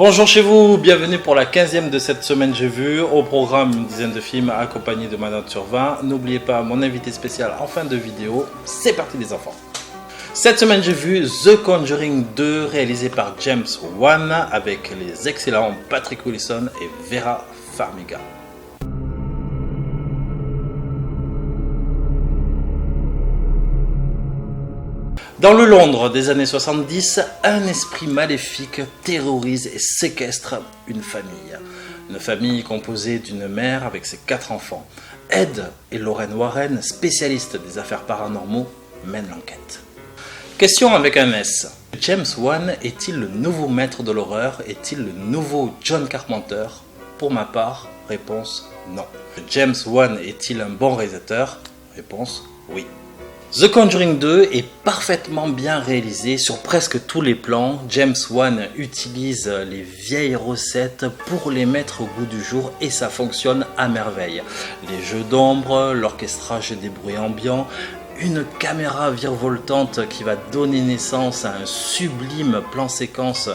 Bonjour chez vous, bienvenue pour la 15e de cette semaine j'ai vu. Au programme, une dizaine de films accompagnés de ma note sur 20. N'oubliez pas mon invité spécial en fin de vidéo. C'est parti les enfants. Cette semaine j'ai vu The Conjuring 2 réalisé par James Wan avec les excellents Patrick Wilson et Vera Farmiga. Dans le Londres des années 70, un esprit maléfique terrorise et séquestre une famille. Une famille composée d'une mère avec ses 4 enfants. Ed et Lorraine Warren, spécialistes des affaires paranormaux, mènent l'enquête. Question avec un S. James Wan est-il le nouveau maître de l'horreur? Est-il le nouveau John Carpenter? Pour ma part, réponse non. James Wan est-il un bon réalisateur? Réponse oui. The Conjuring 2 est parfaitement bien réalisé sur presque tous les plans. James Wan utilise les vieilles recettes pour les mettre au goût du jour et ça fonctionne à merveille. Les jeux d'ombre, l'orchestrage des bruits ambiants, une caméra virevoltante qui va donner naissance à un sublime plan séquence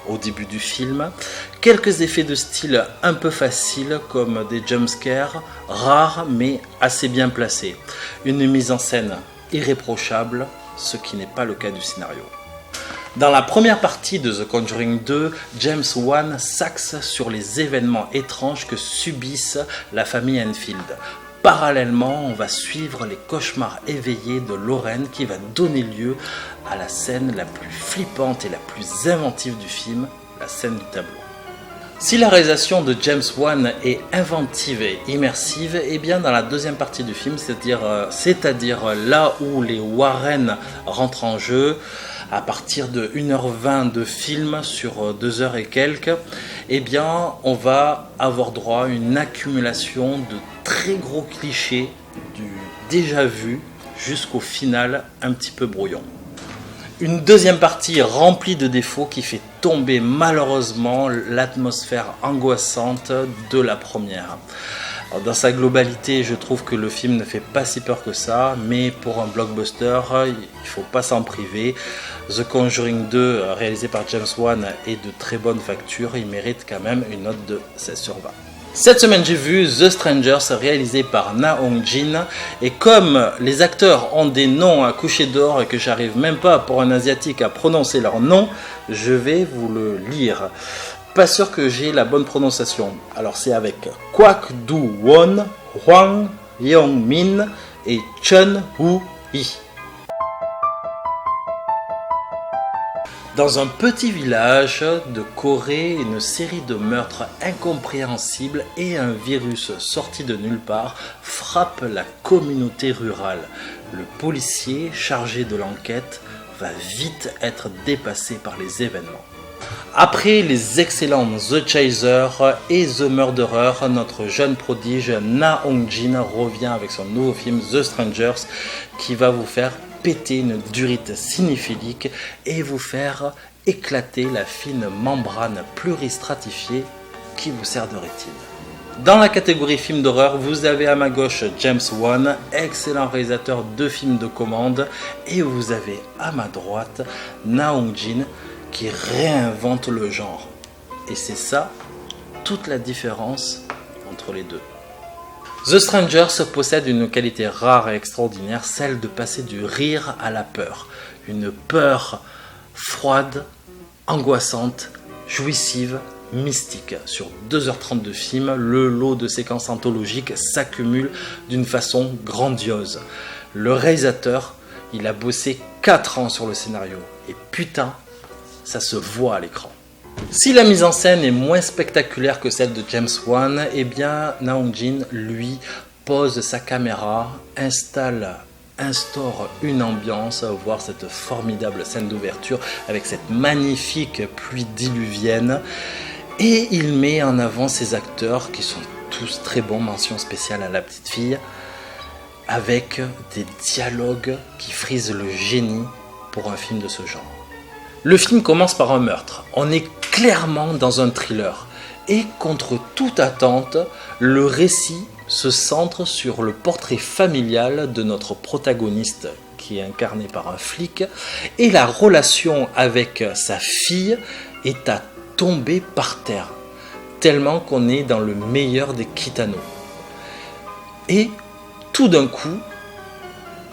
au début du film, quelques effets de style un peu faciles comme des jumpscares, rares mais assez bien placés, une mise en scène irréprochable, ce qui n'est pas le cas du scénario. Dans la première partie de The Conjuring 2, James Wan s'axe sur les événements étranges que subissent la famille Enfield. Parallèlement, on va suivre les cauchemars éveillés de Lorraine qui va donner lieu à la scène la plus flippante et la plus inventive du film, la scène du tableau. Si la réalisation de James Wan est inventive et immersive, et bien dans la deuxième partie du film, c'est-à-dire là où les Warren rentrent en jeu, à partir de 1h20 de film sur 2h et quelques, eh bien on va avoir droit à une accumulation de très gros clichés du déjà vu jusqu'au final un petit peu brouillon. Une deuxième partie remplie de défauts qui fait tomber malheureusement l'atmosphère angoissante de la première. Alors, dans sa globalité, je trouve que le film ne fait pas si peur que ça, mais pour un blockbuster, il ne faut pas s'en priver. The Conjuring 2, réalisé par James Wan, est de très bonne facture, il mérite quand même une note de 16 sur 20. Cette semaine j'ai vu The Strangers réalisé par Na Hong-jin et comme les acteurs ont des noms à coucher d'or et que j'arrive même pas pour un asiatique à prononcer leur nom, je vais vous le lire. Pas sûr que j'ai la bonne prononciation. Alors c'est avec Kwak Do-won, Hwang Yeong-min et Chun Woo-hee. Dans un petit village de Corée, une série de meurtres incompréhensibles et un virus sorti de nulle part frappe la communauté rurale. Le policier chargé de l'enquête va vite être dépassé par les événements. Après les excellents The Chaser et The Murderer, notre jeune prodige Na Hong-jin revient avec son nouveau film The Strangers qui va vous faire péter une durite cinéphilique et vous faire éclater la fine membrane pluristratifiée qui vous sert de rétine. Dans la catégorie film d'horreur, vous avez à ma gauche James Wan, excellent réalisateur de films de commande, et vous avez à ma droite Na Hong-jin qui réinvente le genre. Et c'est ça toute la différence entre les deux. The Strangers possède une qualité rare et extraordinaire, celle de passer du rire à la peur. Une peur froide, angoissante, jouissive, mystique. Sur 2h30 de film, le lot de séquences anthologiques s'accumule d'une façon grandiose. Le réalisateur, il a bossé 4 ans sur le scénario. Et putain, ça se voit à l'écran. Si la mise en scène est moins spectaculaire que celle de James Wan, eh bien Na Hong-jin, lui, pose sa caméra, instaure une ambiance, voir cette formidable scène d'ouverture avec cette magnifique pluie diluvienne. Et il met en avant ses acteurs qui sont tous très bons, mention spéciale à la petite fille, avec des dialogues qui frisent le génie pour un film de ce genre. Le film commence par un meurtre. On est clairement dans un thriller. Et contre toute attente, le récit se centre sur le portrait familial de notre protagoniste, qui est incarné par un flic, et la relation avec sa fille est à tomber par terre, tellement qu'on est dans le meilleur des Kitano. Et tout d'un coup,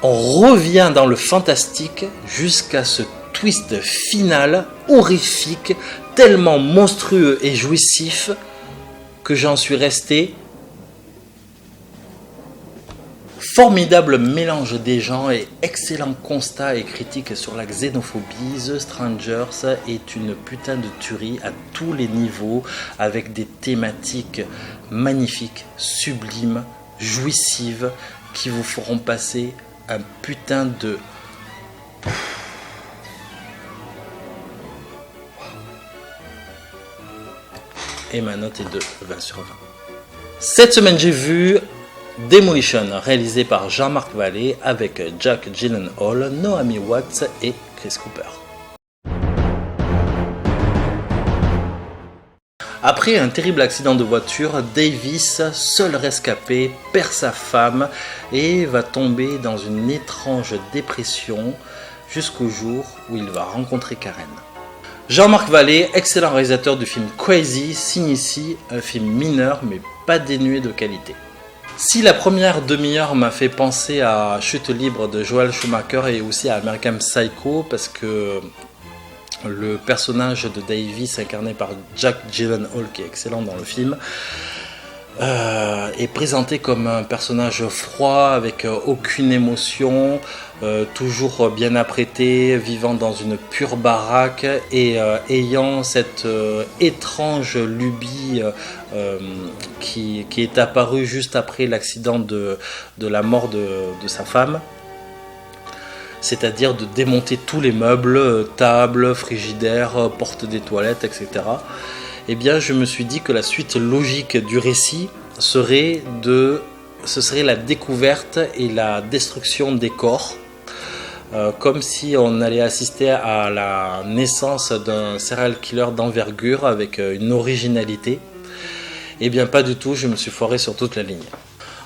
on revient dans le fantastique jusqu'à ce twist final horrifique, tellement monstrueux et jouissif que j'en suis resté. Formidable mélange des genres et excellent constat et critique sur la xénophobie, The Strangers est une putain de tuerie à tous les niveaux, avec des thématiques magnifiques, sublimes, jouissives, qui vous feront passer un putain de... Et ma note est de 20 sur 20. Cette semaine, j'ai vu Demolition, réalisé par Jean-Marc Vallée avec Jake Gyllenhaal, Naomi Watts et Chris Cooper. Après un terrible accident de voiture, Davis, seul rescapé, perd sa femme et va tomber dans une étrange dépression jusqu'au jour où il va rencontrer Karen. Jean-Marc Vallée, excellent réalisateur du film Crazy, signe ici un film mineur mais pas dénué de qualité. Si la première demi-heure m'a fait penser à Chute libre de Joel Schumacher et aussi à American Psycho, parce que le personnage de Davis incarné par Jake Gyllenhaal, qui est excellent dans le film, est présenté comme un personnage froid avec aucune émotion, toujours bien apprêté, vivant dans une pure baraque et ayant cette étrange lubie qui est apparue juste après l'accident de la mort de sa femme. C'est-à-dire de démonter tous les meubles, tables, frigidaires, portes des toilettes, etc. Eh bien, je me suis dit que la suite logique du récit ce serait la découverte et la destruction des corps, comme si on allait assister à la naissance d'un serial killer d'envergure avec une originalité. Eh bien, pas du tout, je me suis foiré sur toute la ligne.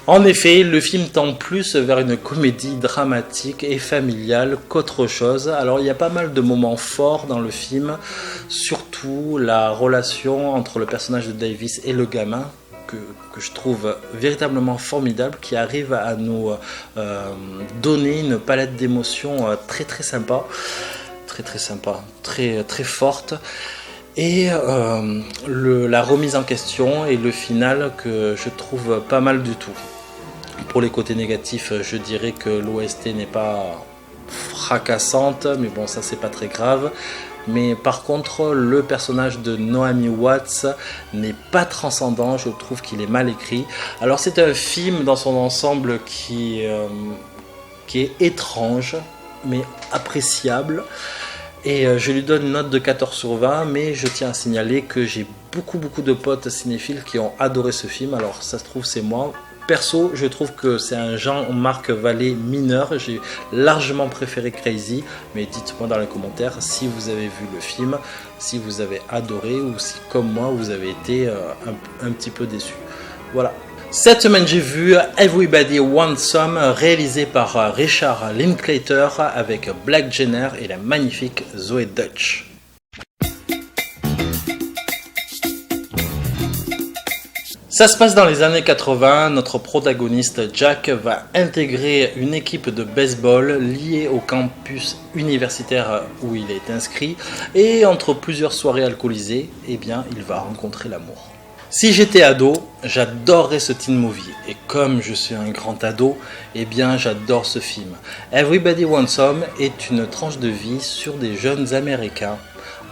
En effet, le film tend plus vers une comédie dramatique et familiale qu'autre chose. Alors il y a pas mal de moments forts dans le film, surtout la relation entre le personnage de Davis et le gamin, que je trouve véritablement formidable, qui arrive à nous donner une palette d'émotions très très sympa, très forte. Et la remise en question et le final que je trouve pas mal du tout. Pour les côtés négatifs, je dirais que l'OST n'est pas fracassante, mais bon, ça c'est pas très grave. Mais par contre, le personnage de Naomi Watts n'est pas transcendant, je trouve qu'il est mal écrit. Alors c'est un film dans son ensemble qui est étrange, mais appréciable. Et je lui donne une note de 14 sur 20, mais je tiens à signaler que j'ai beaucoup de potes cinéphiles qui ont adoré ce film. Alors ça se trouve c'est moi. Perso, je trouve que c'est un Jean-Marc Vallée mineur. J'ai largement préféré Crazy, mais dites-moi dans les commentaires si vous avez vu le film, si vous avez adoré ou si comme moi vous avez été un petit peu déçu. Voilà. Cette semaine, j'ai vu Everybody Wants Some, réalisé par Richard Linklater avec Black Jenner et la magnifique Zoe Dutch. Ça se passe dans les années 80, notre protagoniste Jack va intégrer une équipe de baseball liée au campus universitaire où il est inscrit, et entre plusieurs soirées alcoolisées, eh bien, il va rencontrer l'amour. Si j'étais ado, j'adorerais ce teen movie, et comme je suis un grand ado, eh bien j'adore ce film. Everybody Wants Some est une tranche de vie sur des jeunes américains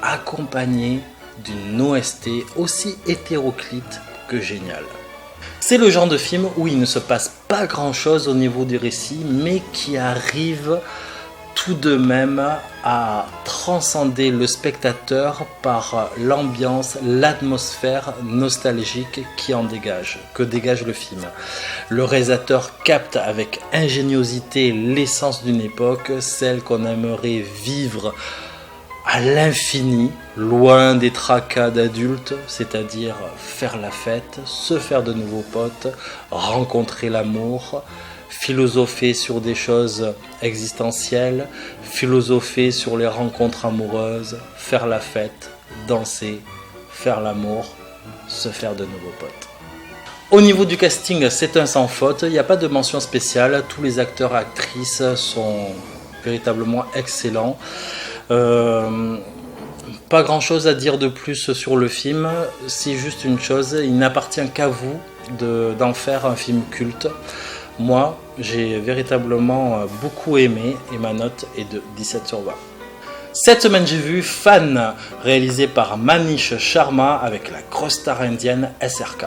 accompagnés d'une OST aussi hétéroclite que géniale. C'est le genre de film où il ne se passe pas grand chose au niveau du récit, mais qui arrive tout de même à transcender le spectateur par l'ambiance, l'atmosphère nostalgique que dégage le film. Le réalisateur capte avec ingéniosité l'essence d'une époque, celle qu'on aimerait vivre à l'infini, loin des tracas d'adultes, c'est-à-dire faire la fête, se faire de nouveaux potes, rencontrer l'amour, philosopher sur des choses existentielles, philosopher sur les rencontres amoureuses, faire la fête, danser, faire l'amour, se faire de nouveaux potes. Au niveau du casting, c'est un sans faute, il n'y a pas de mention spéciale, tous les acteurs et actrices sont véritablement excellents. Pas grand chose à dire de plus sur le film, c'est juste une chose, il n'appartient qu'à vous d'en faire un film culte. Moi, j'ai véritablement beaucoup aimé et ma note est de 17 sur 20. Cette semaine, j'ai vu Fan, réalisé par Manish Sharma avec la grosse star indienne SRK.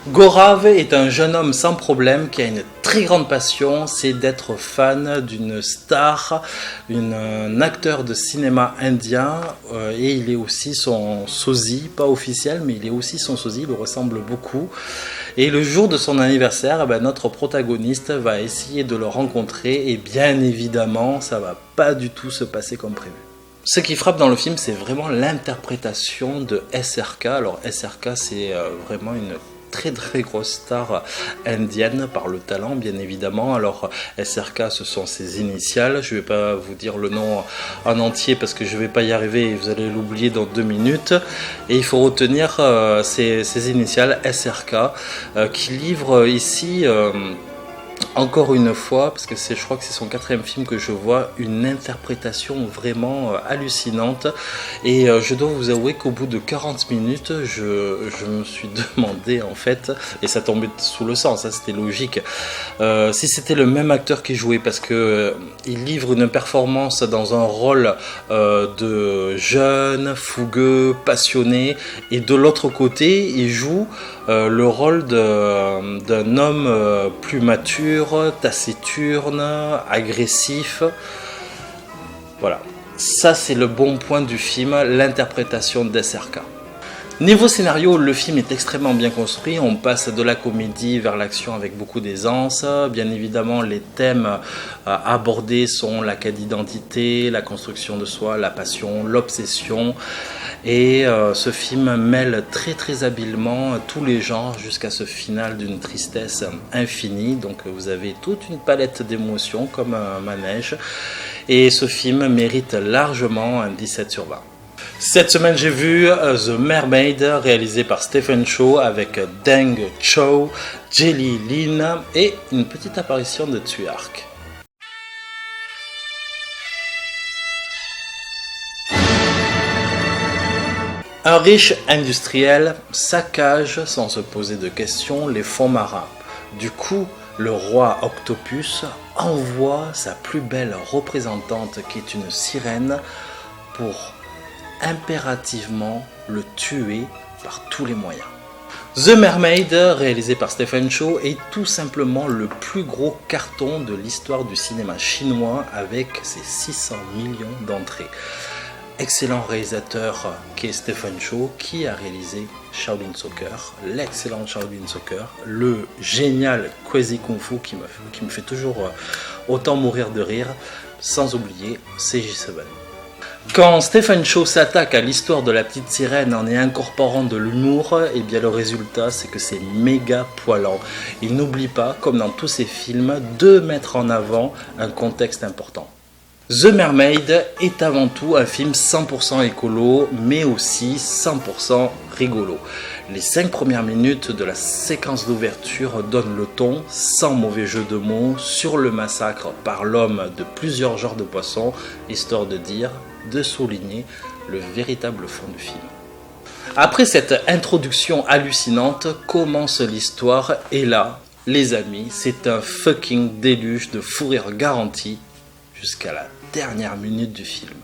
Gaurav est un jeune homme sans problème qui a une très grande passion, c'est d'être fan d'une star, un acteur de cinéma indien, et il est aussi son sosie, pas officiel, mais il est aussi son sosie, il le ressemble beaucoup. Et le jour de son anniversaire, notre protagoniste va essayer de le rencontrer, et bien évidemment, ça va pas du tout se passer comme prévu. Ce qui frappe dans le film, c'est vraiment l'interprétation de SRK. Alors SRK, c'est vraiment une très grosse star indienne par le talent, bien évidemment. Alors SRK, ce sont ses initiales, je ne vais pas vous dire le nom en entier parce que je ne vais pas y arriver et vous allez l'oublier dans 2 minutes, et il faut retenir ses initiales SRK, qui livre ici encore une fois, parce que je crois que c'est son 4e film que je vois, une interprétation vraiment hallucinante. Et je dois vous avouer qu'au bout de 40 minutes, je me suis demandé en fait, et ça tombait sous le sens, ça c'était logique, si c'était le même acteur qui jouait, parce que il livre une performance dans un rôle de jeune, fougueux, passionné, et de l'autre côté, il joue le rôle d'un homme plus mature, taciturne, agressif. Voilà, ça c'est le bon point du film, l'interprétation d'SRK. Niveau scénario, le film est extrêmement bien construit, on passe de la comédie vers l'action avec beaucoup d'aisance. Bien évidemment, les thèmes abordés sont la quête d'identité, la construction de soi, la passion, l'obsession. Et ce film mêle très habilement tous les genres jusqu'à ce final d'une tristesse infinie. Donc vous avez toute une palette d'émotions comme un manège. Et ce film mérite largement un 17 sur 20. Cette semaine, j'ai vu The Mermaid, réalisé par Stephen Chow avec Deng Chow, Jelly Lin et une petite apparition de Tsui Hark. Un riche industriel saccage, sans se poser de questions, les fonds marins. Du coup, le roi Octopus envoie sa plus belle représentante, qui est une sirène, pour impérativement le tuer par tous les moyens. The Mermaid, réalisé par Stephen Chow, est tout simplement le plus gros carton de l'histoire du cinéma chinois avec ses 600 millions d'entrées. Excellent réalisateur qui est Stephen Chow, qui a réalisé Shaolin Soccer, l'excellent Shaolin Soccer, le génial Crazy Kung Fu qui me fait toujours autant mourir de rire, sans oublier CJ7. Quand Stephen Chow s'attaque à l'histoire de la petite sirène en y incorporant de l'humour, et bien le résultat c'est que c'est méga poilant. Il n'oublie pas, comme dans tous ses films, de mettre en avant un contexte important. The Mermaid est avant tout un film 100% écolo, mais aussi 100% rigolo. Les 5 premières minutes de la séquence d'ouverture donnent le ton, sans mauvais jeu de mots, sur le massacre par l'homme de plusieurs genres de poissons, histoire de souligner le véritable fond du film. Après cette introduction hallucinante, commence l'histoire, et là, les amis, c'est un fucking déluge de fou rire garanti jusqu'à la dernière minute du film.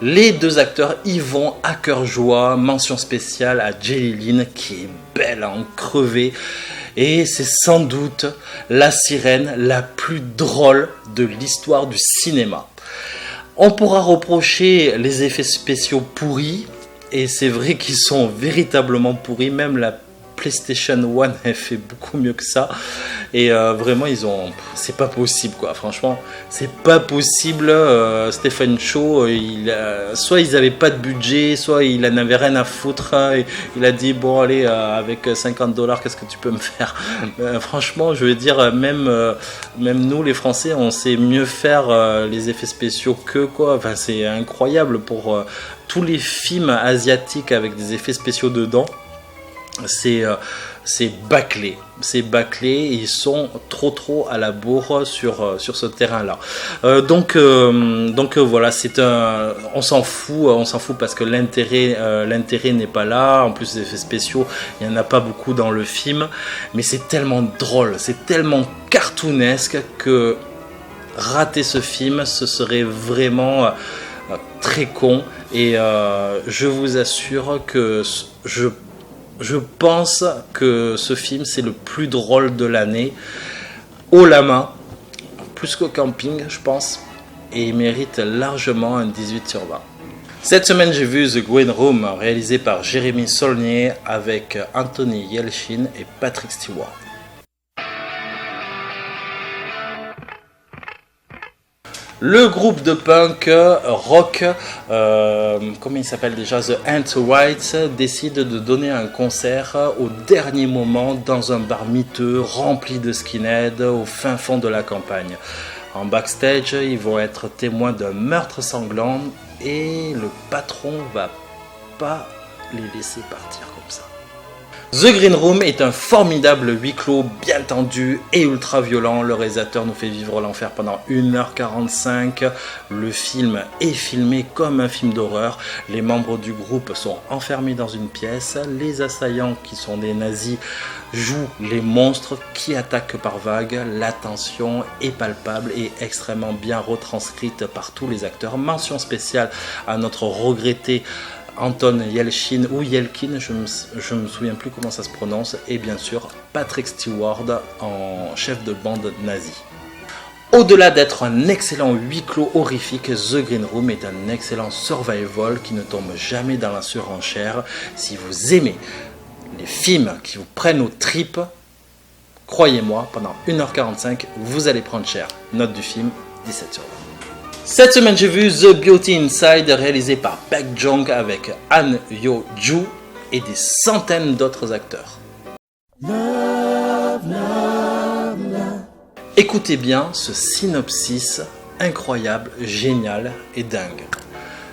Les 2 acteurs y vont à cœur joie, mention spéciale à Jelly Lin qui est belle à en crever, et c'est sans doute la sirène la plus drôle de l'histoire du cinéma. On pourra reprocher les effets spéciaux pourris, et c'est vrai qu'ils sont véritablement pourris, même la PlayStation 1 elle fait beaucoup mieux que ça. Et vraiment, c'est pas possible quoi. Franchement, c'est pas possible. Stephen Chow, soit ils avaient pas de budget, soit il en avait rien à foutre. Il a dit bon allez, avec $50, qu'est-ce que tu peux me faire? Franchement, je veux dire, même nous les Français, on sait mieux faire les effets spéciaux que quoi. Enfin, c'est incroyable pour tous les films asiatiques avec des effets spéciaux dedans. C'est bâclé, ils sont trop à la bourre sur ce terrain-là. Donc voilà, on s'en fout parce que l'intérêt n'est pas là. En plus, les effets spéciaux, il n'y en a pas beaucoup dans le film, mais c'est tellement drôle, c'est tellement cartoonesque que rater ce film, ce serait vraiment très con. Et je vous assure que je pense que ce film, c'est le plus drôle de l'année, haut la main, plus qu'au camping, je pense, et il mérite largement un 18/20. Cette semaine, j'ai vu The Green Room, réalisé par Jérémy Saulnier, avec Anthony Yelchin et Patrick Stewart. Le groupe de punk rock, comment il s'appelle déjà, The Ant-Whites, décide de donner un concert au dernier moment dans un bar miteux rempli de skinheads au fin fond de la campagne. En backstage, ils vont être témoins d'un meurtre sanglant et le patron va pas les laisser partir comme ça. The Green Room est un formidable huis clos bien tendu et ultra violent. Le réalisateur nous fait vivre l'enfer pendant 1h45. Le film est filmé comme un film d'horreur. Les membres du groupe sont enfermés dans une pièce. Les assaillants, qui sont des nazis, jouent les monstres qui attaquent par vagues. La tension est palpable et extrêmement bien retranscrite par tous les acteurs. Mention spéciale à notre regretté Anton Yelchin ou Yelkin, je me souviens plus comment ça se prononce, et bien sûr Patrick Stewart en chef de bande nazi. Au-delà d'être un excellent huis clos horrifique, The Green Room est un excellent survival qui ne tombe jamais dans la surenchère. Si vous aimez les films qui vous prennent aux tripes, croyez-moi, pendant 1h45, vous allez prendre cher. Note du film, 17/20. Cette semaine, j'ai vu The Beauty Inside, réalisé par Baek Jong avec Han Yo-joo et des centaines d'autres acteurs. Écoutez bien ce synopsis incroyable, génial et dingue.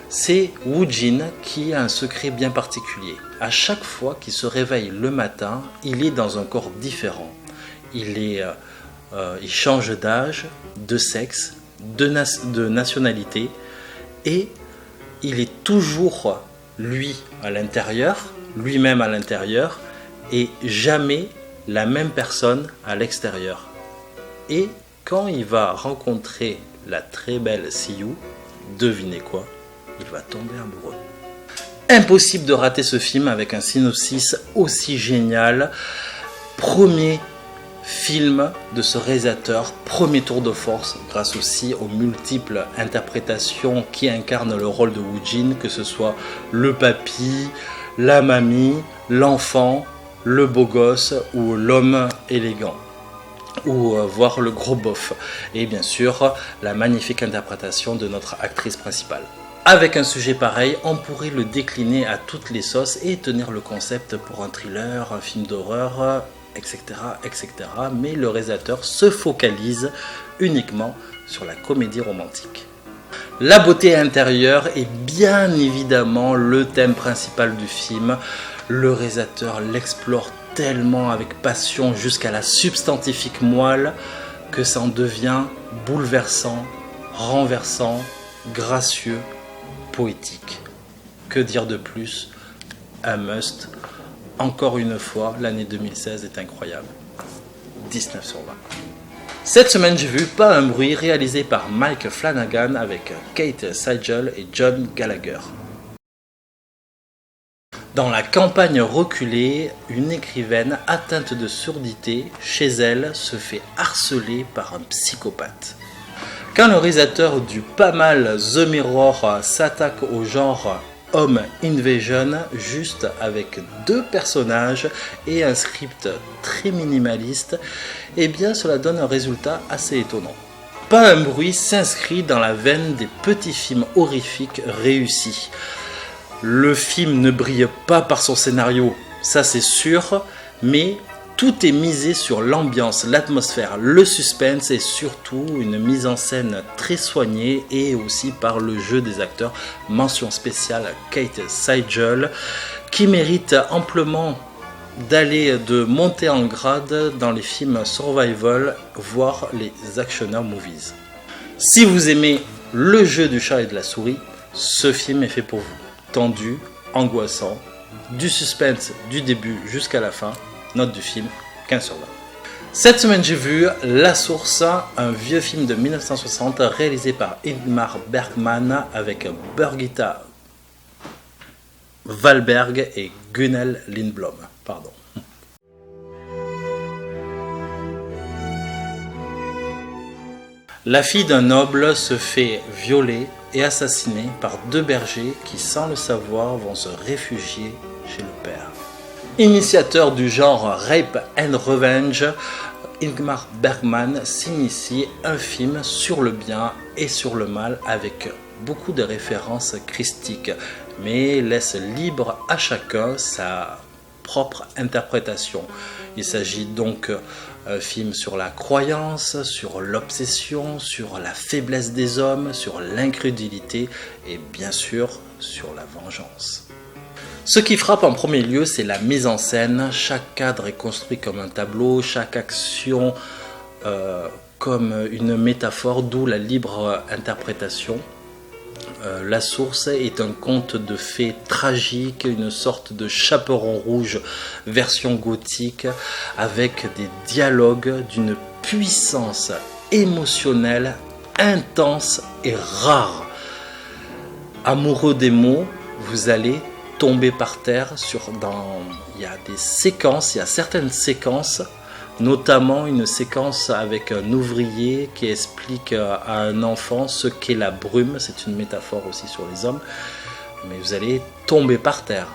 C'est Woo Jin qui a un secret bien particulier. À chaque fois qu'il se réveille le matin, il est dans un corps différent. Il change d'âge, de sexe, de nationalité, et il est toujours lui-même à l'intérieur, et jamais la même personne à l'extérieur. Et quand il va rencontrer la très belle Siyu, devinez quoi, il va tomber amoureux. Impossible de rater ce film avec un synopsis aussi génial. Premier film de ce réalisateur, premier tour de force, grâce aussi aux multiples interprétations qui incarnent le rôle de Woo Jin, que ce soit le papy, la mamie, l'enfant, le beau gosse ou l'homme élégant, ou voir le gros bof, et bien sûr la magnifique interprétation de notre actrice principale. Avec un sujet pareil, on pourrait le décliner à toutes les sauces et tenir le concept pour un thriller, un film d'horreur, etc., etc. Mais le réalisateur se focalise uniquement sur la comédie romantique. La beauté intérieure est bien évidemment le thème principal du film. Le réalisateur l'explore tellement avec passion jusqu'à la substantifique moelle que ça en devient bouleversant, renversant, gracieux, poétique. Que dire de plus? Un must. Encore une fois, l'année 2016 est incroyable. 19/20. Cette semaine, j'ai vu Pas un bruit, réalisé par Mike Flanagan avec Kate Siegel et John Gallagher. Dans la campagne reculée, une écrivaine atteinte de surdité, chez elle, se fait harceler par un psychopathe. Quand le réalisateur du pas mal The Mirror s'attaque au genre Home Invasion, juste avec 2 personnages et un script très minimaliste, eh bien cela donne un résultat assez étonnant. Pas un bruit s'inscrit dans la veine des petits films horrifiques réussis. Le film ne brille pas par son scénario, ça c'est sûr, mais tout est misé sur l'ambiance, l'atmosphère, le suspense et surtout une mise en scène très soignée et aussi par le jeu des acteurs. Mention spéciale Kate Siegel qui mérite amplement d'aller de monter en grade dans les films survival, voire les actioner movies. Si vous aimez le jeu du chat et de la souris, ce film est fait pour vous. Tendu, angoissant, du suspense du début jusqu'à la fin. Note du film, 15 sur 20. Cette semaine, j'ai vu La Source, un vieux film de 1960 réalisé par Ingmar Bergman avec Birgitta Wahlberg et Gunnel Lindblom. Pardon. La fille d'un noble se fait violer et assassiner par 2 bergers qui, sans le savoir, vont se réfugier chez le père. Initiateur du genre Rape and Revenge, Ingmar Bergman s'initie un film sur le bien et sur le mal avec beaucoup de références christiques, mais laisse libre à chacun sa propre interprétation. Il s'agit donc d'un film sur la croyance, sur l'obsession, sur la faiblesse des hommes, sur l'incrédulité et bien sûr sur la vengeance. Ce qui frappe en premier lieu, c'est la mise en scène. Chaque cadre est construit comme un tableau, chaque action comme une métaphore, d'où la libre interprétation. La Source est un conte de fées tragique, une sorte de chaperon rouge version gothique, avec des dialogues d'une puissance émotionnelle intense et rare. Amoureux des mots, vous allez tomber par terre il y a certaines séquences, notamment une séquence avec un ouvrier qui explique à un enfant ce qu'est la brume. C'est une métaphore aussi sur les hommes, mais vous allez tomber par terre.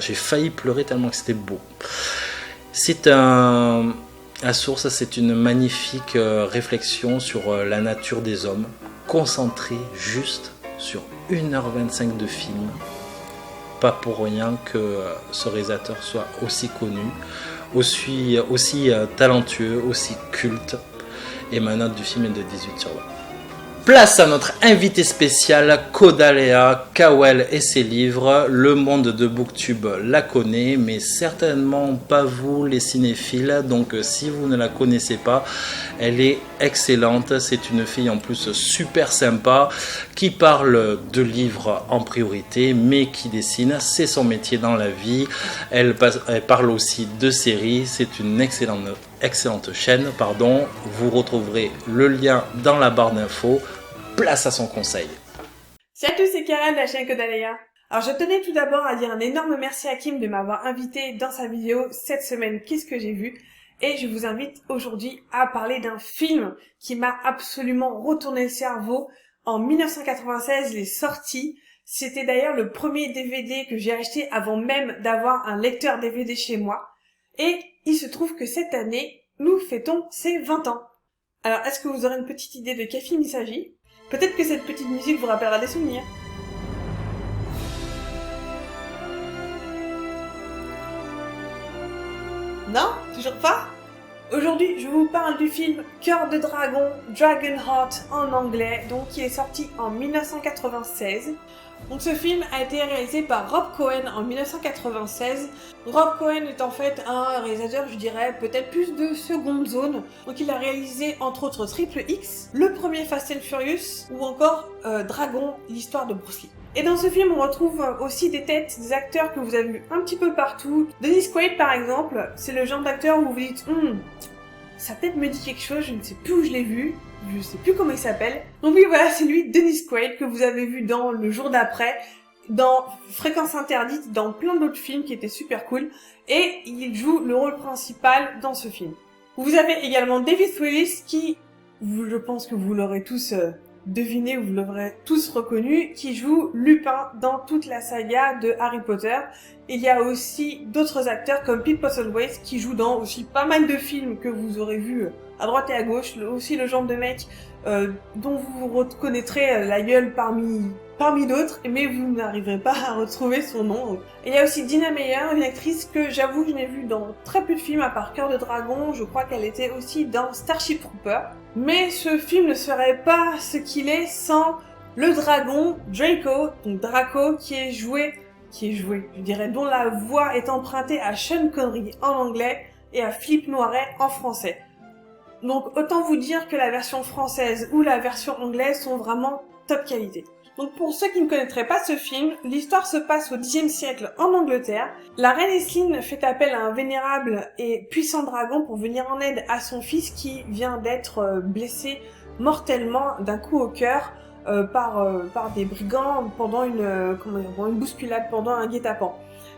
J'ai failli pleurer tellement que c'était beau. La Source, c'est une magnifique réflexion sur la nature des hommes, concentrée juste sur 1h25 de film. Pas pour rien que ce réalisateur soit aussi connu, aussi talentueux, aussi culte. Et ma note du film est de 18 sur 20. Place à notre invité spécial, Kodalea Cowell et ses livres. Le monde de Booktube la connaît, mais certainement pas vous les cinéphiles. Donc si vous ne la connaissez pas, elle est excellente. C'est une fille en plus super sympa qui parle de livres en priorité, mais qui dessine. C'est son métier dans la vie. Elle parle aussi de séries. C'est une excellente chaîne. Vous retrouverez le lien dans la barre d'infos. Place à son conseil. Salut à tous, c'est Karen de la chaîne Kodalea. Alors je tenais tout d'abord à dire un énorme merci à Kim de m'avoir invité dans sa vidéo cette semaine Qu'est-ce que j'ai vu, et je vous invite aujourd'hui à parler d'un film qui m'a absolument retourné le cerveau. En 1996, il est sorti. C'était d'ailleurs le premier DVD que j'ai acheté avant même d'avoir un lecteur DVD chez moi. Et il se trouve que cette année, nous fêtons ses 20 ans. Alors, est-ce que vous aurez une petite idée de quel film il s'agit ? Peut-être que cette petite musique vous rappellera des souvenirs. Non ? Toujours pas ? Aujourd'hui, je vous parle du film Cœur de Dragon, Dragonheart en anglais, donc qui est sorti en 1996. Donc ce film a été réalisé par Rob Cohen en 1996. Rob Cohen est en fait un réalisateur, je dirais, peut-être plus de seconde zone. Donc il a réalisé entre autres Triple X, le premier Fast and Furious ou encore Dragon, l'histoire de Bruce Lee. Et dans ce film, on retrouve aussi des têtes, des acteurs que vous avez vus un petit peu partout. Dennis Quaid par exemple, c'est le genre d'acteur où vous vous dites sa tête me dit quelque chose, je ne sais plus où je l'ai vu, je sais plus comment il s'appelle. Donc oui, voilà, c'est lui, Dennis Quaid, que vous avez vu dans Le Jour d'après, dans Fréquence Interdite, dans plein d'autres films qui étaient super cool, et il joue le rôle principal dans ce film. Vous avez également David Thewlis qui, je pense que vous l'aurez tous deviné ou vous l'aurez tous reconnu, qui joue Lupin dans toute la saga de Harry Potter. Il y a aussi d'autres acteurs comme Pete Postlethwaite qui joue dans aussi pas mal de films que vous aurez vus à droite et à gauche, aussi le genre de mec dont vous reconnaîtrez la gueule parmi d'autres, mais vous n'arriverez pas à retrouver son nom. Et il y a aussi Dina Meyer, une actrice que j'avoue que je n'ai vue dans très peu de films, à part Cœur de Dragon. Je crois qu'elle était aussi dans Starship Trooper. Mais ce film ne serait pas ce qu'il est sans le dragon Draco, donc Draco, qui est joué, je dirais, dont la voix est empruntée à Sean Connery en anglais et à Philippe Noiret en français. Donc autant vous dire que la version française ou la version anglaise sont vraiment top qualité. Donc pour ceux qui ne connaîtraient pas ce film, l'histoire se passe au Xe siècle en Angleterre. La reine Aislinn fait appel à un vénérable et puissant dragon pour venir en aide à son fils qui vient d'être blessé mortellement d'un coup au cœur par des brigands pendant une bousculade, pendant un guet-apens.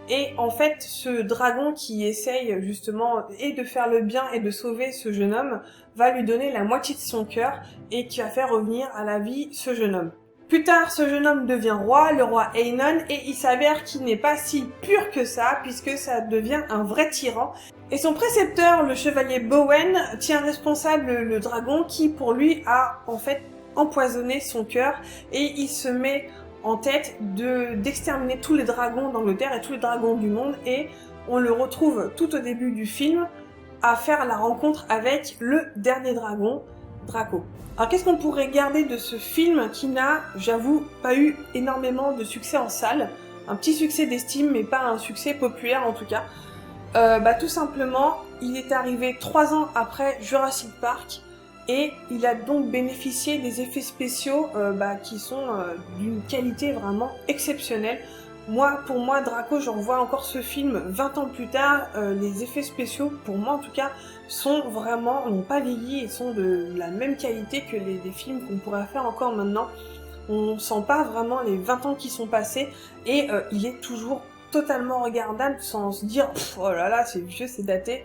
Et en fait, ce dragon qui essaye justement et de faire le bien et de sauver ce jeune homme va lui donner la moitié de son cœur et qui va faire revenir à la vie ce jeune homme. Plus tard, ce jeune homme devient roi, le roi Aenon, et il s'avère qu'il n'est pas si pur que ça, puisque ça devient un vrai tyran. Et son précepteur, le chevalier Bowen, tient responsable le dragon qui, pour lui, a en fait empoisonné son cœur, et il se met en tête d'exterminer tous les dragons d'Angleterre et tous les dragons du monde, et on le retrouve tout au début du film à faire la rencontre avec le dernier dragon, Draco. Alors qu'est-ce qu'on pourrait garder de ce film qui n'a, j'avoue, pas eu énormément de succès en salle, un petit succès d'estime mais pas un succès populaire en tout cas. Tout simplement, il est arrivé 3 ans après Jurassic Park et il a donc bénéficié des effets spéciaux qui sont d'une qualité vraiment exceptionnelle. Pour moi, Draco, je revois encore ce film 20 ans plus tard, les effets spéciaux, pour moi en tout cas, n'ont pas vieilli et sont de la même qualité que des films qu'on pourrait faire encore maintenant. On sent pas vraiment les 20 ans qui sont passés et il est toujours totalement regardable sans se dire « oh là là, c'est vieux, c'est daté »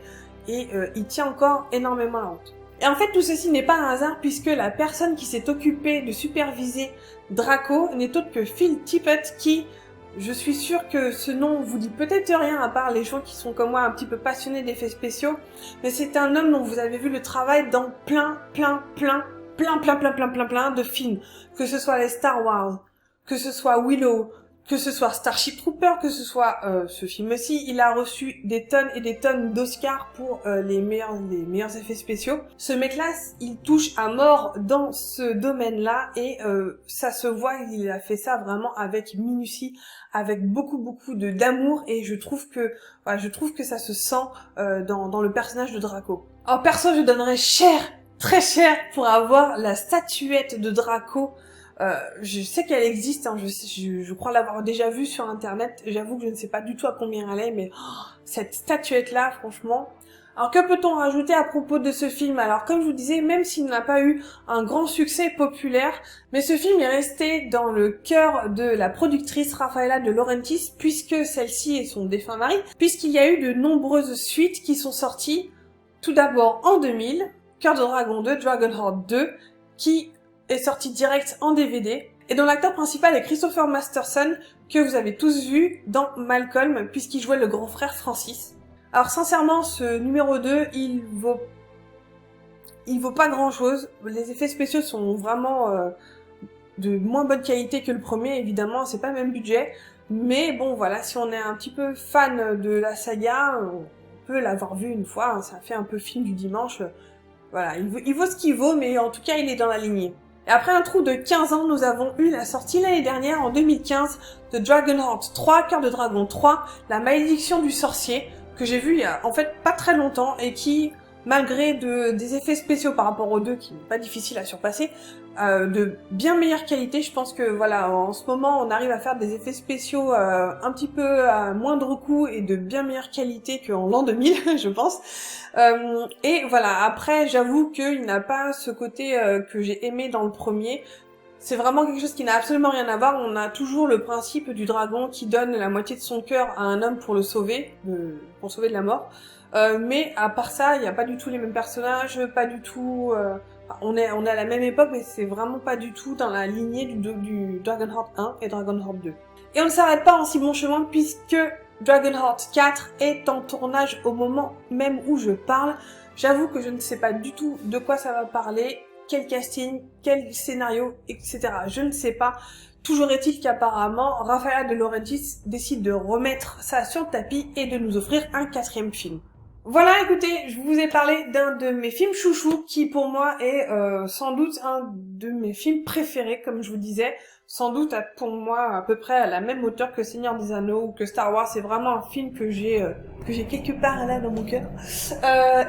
et il tient encore énormément la route. Et en fait, tout ceci n'est pas un hasard puisque la personne qui s'est occupée de superviser Draco n'est autre que Phil Tippett qui... Je suis sûre que ce nom vous dit peut-être rien à part les gens qui sont comme moi un petit peu passionnés d'effets spéciaux, mais c'est un homme dont vous avez vu le travail dans plein de films, que ce soit les Star Wars, que ce soit Willow, que ce soit Starship Trooper, que ce soit ce film-ci, il a reçu des tonnes et des tonnes d'Oscars pour les meilleurs effets spéciaux. Ce mec-là, il touche à mort dans ce domaine-là et ça se voit, il a fait ça vraiment avec minutie, avec beaucoup d'amour et je trouve que ça se sent dans le personnage de Draco. Alors perso, je donnerais très cher pour avoir la statuette de Draco. Je sais qu'elle existe, je crois l'avoir déjà vue sur internet, j'avoue que je ne sais pas du tout à combien elle est, mais cette statuette-là, franchement... Alors que peut-on rajouter à propos de ce film? Alors comme je vous disais, même s'il n'a pas eu un grand succès populaire, mais ce film est resté dans le cœur de la productrice Raffaella De Laurentiis, puisque celle-ci est son défunt mari, puisqu'il y a eu de nombreuses suites qui sont sorties, tout d'abord en 2000, Cœur de Dragon 2, Dragonheart 2, qui est sorti direct en DVD, et dont l'acteur principal est Christopher Masterson, que vous avez tous vu dans Malcolm, puisqu'il jouait le grand frère Francis. Alors sincèrement, ce numéro 2, il vaut pas grand chose. Les effets spéciaux sont vraiment de moins bonne qualité que le premier, évidemment, c'est pas le même budget. Mais bon, voilà, si on est un petit peu fan de la saga, on peut l'avoir vu une fois, hein, ça fait un peu film du dimanche. Voilà, il vaut ce qu'il vaut, mais en tout cas, il est dans la lignée. Et après un trou de 15 ans, nous avons eu la sortie l'année dernière, en 2015, de Dragonheart 3, Cœur de Dragon 3, La Malédiction du Sorcier, que j'ai vu il y a en fait pas très longtemps et qui, malgré des effets spéciaux par rapport aux deux qui n'est pas difficile à surpasser, de bien meilleure qualité. Je pense que voilà, en ce moment on arrive à faire des effets spéciaux un petit peu à moindre coût et de bien meilleure qualité qu'en l'an 2000, je pense. Et voilà, après j'avoue qu'il n'a pas ce côté que j'ai aimé dans le premier. C'est vraiment quelque chose qui n'a absolument rien à voir. On a toujours le principe du dragon qui donne la moitié de son cœur à un homme pour le sauver, de la mort. Mais à part ça, il n'y a pas du tout les mêmes personnages, pas du tout On est à la même époque, mais c'est vraiment pas du tout dans la lignée du Dragonheart 1 et Dragonheart 2. Et on ne s'arrête pas en si bon chemin puisque Dragonheart 4 est en tournage au moment même où je parle. J'avoue que je ne sais pas du tout de quoi ça va parler, quel casting, quel scénario, etc. Je ne sais pas. Toujours est-il qu'apparemment, Rafaela De Laurentiis décide de remettre ça sur le tapis et de nous offrir un 4e film. Voilà, écoutez, je vous ai parlé d'un de mes films chouchous qui pour moi est sans doute un de mes films préférés, comme je vous disais. Sans doute pour moi à peu près à la même hauteur que Seigneur des Anneaux ou que Star Wars. C'est vraiment un film que j'ai quelque part là dans mon cœur.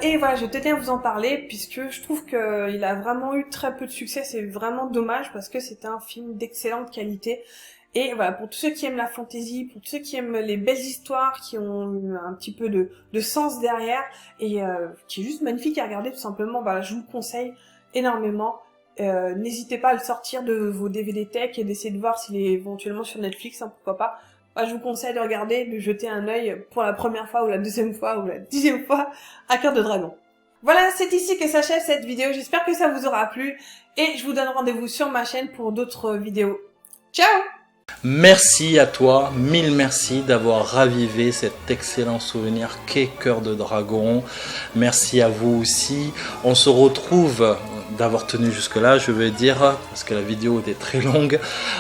Et voilà, je tenais à vous en parler puisque je trouve qu'il a vraiment eu très peu de succès. C'est vraiment dommage parce que c'était un film d'excellente qualité. Et voilà, pour tous ceux qui aiment la fantasy, pour tous ceux qui aiment les belles histoires, qui ont un petit peu de sens derrière, et qui est juste magnifique à regarder tout simplement, voilà, je vous le conseille énormément. N'hésitez pas à le sortir de vos DVD Tech et d'essayer de voir s'il est éventuellement sur Netflix, hein, pourquoi pas. Moi, je vous conseille de regarder, de jeter un œil pour la première fois, ou la deuxième fois, ou la 10e fois à Cœur de Dragon. Voilà, c'est ici que s'achève cette vidéo, j'espère que ça vous aura plu, et je vous donne rendez-vous sur ma chaîne pour d'autres vidéos. Ciao! Merci à toi, mille merci d'avoir ravivé cet excellent souvenir qu'est Cœur de Dragon. Merci à vous aussi. On se retrouve, d'avoir tenu jusque là je veux dire, parce que la vidéo était très longue.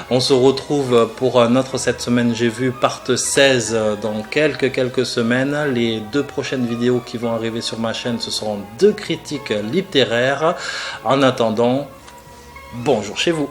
On se retrouve pour un autre Cette semaine j'ai vu part 16 dans quelques semaines. Les 2 prochaines vidéos qui vont arriver sur ma chaîne, ce seront 2 critiques littéraires. En attendant, bonjour chez vous.